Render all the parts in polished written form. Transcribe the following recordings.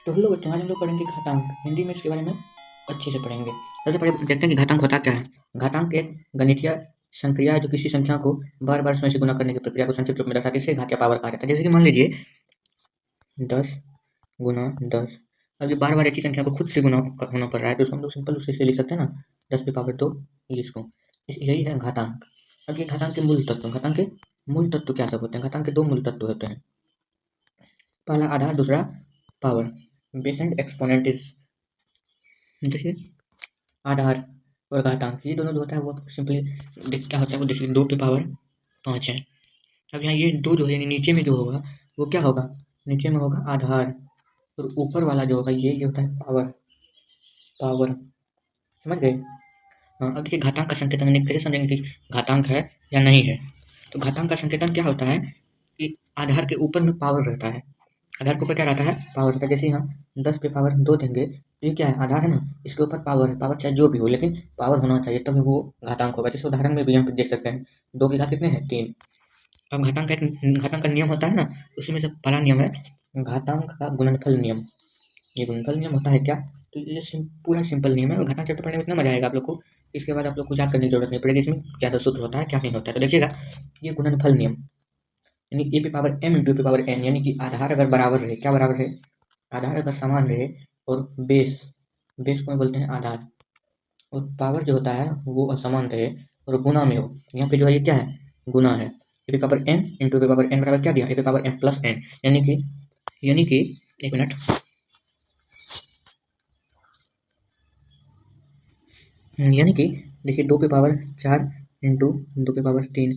तो हेलो बच्चों, आज हम लोग पढ़ेंगे घातांक। हिंदी में इसके बारे में अच्छे से पढ़ेंगे। सबसे पहले देखते हैं कि घातांक होता क्या है। घातांक एक गणितीय संक्रिया है जो किसी संख्या को बार बार स्वयं से गुना करने की प्रक्रिया को संक्षिप्त रूप में दर्शाती है, इसे घात या पावर कहा जाता है। जैसे कि मान लीजिए 10 गुना 10। अब ये बार बार एक ही संख्या को खुद से गुना होना पड़ रहा है, तो उसको हम लोग सिंपल उससे लिख सकते हैं ना, 10⁻2 इसको। यही है घातांक। अब ये घातांक के मूल तत्व। घातांक के मूल तत्व क्या सब होते हैं? घातांक के दो मूल तत्व होते हैं, पहला आधार, दूसरा power. Base and exponent is, देखिए आधार और घातांक, ये दोनों जो होता है वो सिंपली क्या होता है वो देखिए 2⁵ है। अब यहाँ ये दो जो है नीचे में जो होगा वो क्या होगा? नीचे में होगा आधार और ऊपर वाला जो होगा ये होता है पावर। समझ गए? हाँ, अब देखिए घातांक का संकेतन यानी फिर समझेंगे कि घातांक है या नहीं है। तो घातांक का संकेतन क्या होता है कि आधार के ऊपर में पावर रहता है। आधार के ऊपर क्या रहता है? पावर रहता है। जैसे यहाँ 10⁻2 देंगे तो ये क्या है? आधार है ना, इसके ऊपर पावर है। पावर चाहे जो भी हो लेकिन पावर होना चाहिए तभी वो घातांक होगा। जैसे उदाहरण में भी यहाँ पे देख सकते हैं 2 की घात कितने हैं? 3। अब घातांक का नियम होता है ना, उसी में से पहला नियम है घातांक का गुणनफल नियम। ये गुणनफल नियम होता है क्या? तो ये पूरा सिंपल नियम है और घातांक चैप्टर पढ़ने में इतना मजा आएगा आप लोग को। इसके बाद आप लोग को याद करने की जरूरत नहीं पड़ेगी इसमें क्या सा सूत्र होता है क्या नहीं होता है। तो देखिएगा ये गुणनफल नियम यानी a⁻m × a⁻n, यानी कि आधार अगर बराबर रहे, क्या बराबर रहे? आधार अगर समान रहे और बेस को बोलते हैं आधार, और पावर जो होता है वो असमान रहे और गुना में हो। यहाँ पे जो है ये क्या है? गुना है। a⁻m × a⁻n बराबर क्या दिया? a⁻m + n, यानी कि एक मिनट, यानी कि देखिए 2⁻4 × 2⁻3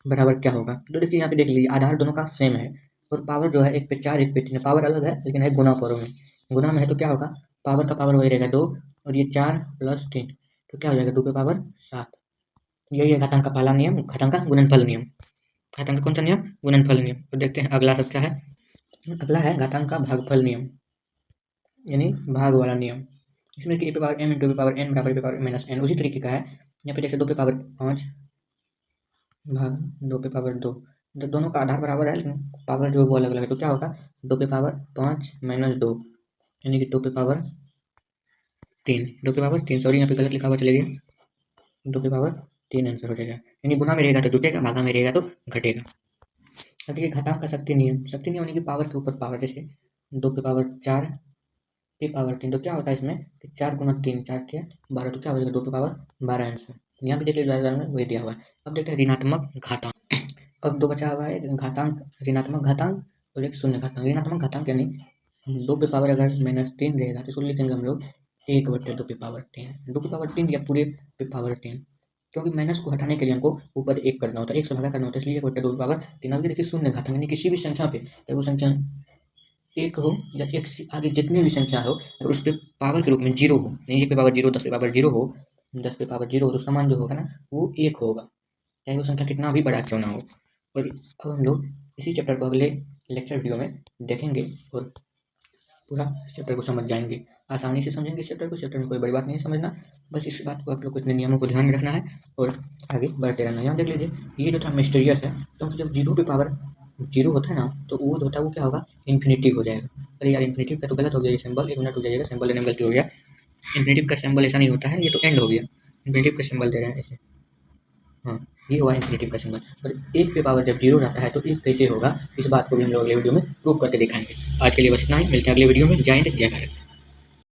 बराबर क्या होगा? तो देखिए यहाँ पे देख लीजिए आधार दोनों का सेम है और पावर जो है 1 पे 4 1 पे 3 है। पावर अलग है लेकिन है गुना पावर में। गुना में है तो क्या होगा? पावर का पावर वही रहेगा 2 और ये 4 + 3 तो क्या हो जाएगा? 2⁻7। यही है घातांक का पहला नियम, घातांक का गुणनफल नियम। घातांक का कौन सा नियम? गुणनफल नियम। तो देखते हैं अगला सब क्या है। अगला है घातांक का भागफल नियम यानी भाग वाला नियम। इसमें कि a⁻m × a⁻n = a⁻n उसी तरीके का है। यहाँ पे देखिए 2⁻5 भाग 2⁻2, दोनों का आधार बराबर है लेकिन पावर जो है वो अलग अलग है। तो क्या होगा? 2⁻5 - 2 यानी कि 2⁻3 सॉरी यहाँ पे गलत लिखा हुआ, चलेगा 2⁻3 आंसर हो जाएगा। यानी गुना में रहेगा तो जुटेगा, भागा में रहेगा तो घटेगा। अब देखिए घातांक का शक्ति नियम यानी कि पावर के ऊपर पावर। जैसे 2⁻4 तो क्या होता है इसमें कि 4 × 3 4 × 12 तो क्या हो जाएगा? 2⁻12 आंसर। यहाँ पे देख लीजिए वही दिया हुआ है। अब देखते हैं ऋणात्मक घातांक। अब दो बचा हुआ है घातांक, ऋणात्मक घातांक और एक शून्य घातांक। ऋणात्मक घातांक यानी 2 पे पावर अगर -3 रहेगा तो इसको लिखेंगे हम लोग 1/2 पे पावर 3। 2 पे पावर 3 या पूरे पे पावर 3, क्योंकि माइनस को हटाने के लिए हमको ऊपर 1 करना होता है, 1 से भागा करना होता है, इसलिए 1/2 पे पावर 3। अब देखिए शून्य घातांक यानी किसी भी संख्या पे, चाहे वो संख्या 1 हो या 1 से आगे जितनी भी संख्या हो, अगर उस पे पावर के रूप में 0 हो, नहीं 1 पे पावर 0, 10 पे पावर 0 हो, 10 पे पावर 0 हो तो उसका मान जो होगा ना वो 1 होगा, चाहे वो संख्या कितना भी बड़ा क्यों ना हो। और अब हम लोग इसी चैप्टर को अगले लेक्चर वीडियो में देखेंगे और पूरा चैप्टर को समझ जाएंगे, आसानी से समझेंगे इस चैप्टर को। चैप्टर में कोई बड़ी बात नहीं है समझना, बस इस बात को आप लोग को इतने नियमों को ध्यान में रखना है और आगे बढ़ते रहना है। यहाँ देख लीजिए ये जो था मिस्टीरियस है, तो जब 0 पे पावर 0 होता है ना तो वो जो होता है वो क्या होगा? इन्फिनिटिव हो जाएगा। अरे यार इन्फिनिटिव का तो गलत हो गया ये सिंबल, 1 मिनट हो जाएगा, सिंबल लेने में गलती हो गया। इन्फिनिटिव का सिंबल ऐसा नहीं होता है, ये तो एंड हो गया। इन्फिनिटिव का सिंबल दे रहे हैं ऐसे, हाँ ये हुआ इन्फिनिटिव का सिंबल। और 1 पे पावर जब 0 रहता है तो 1 कैसे होगा, इस बात को भी हम लोग अगले वीडियो में प्रूव करके दिखाएंगे। आज के लिए बस इतना ही, मिलते हैं अगले वीडियो में। जय हिंद, जय भारत।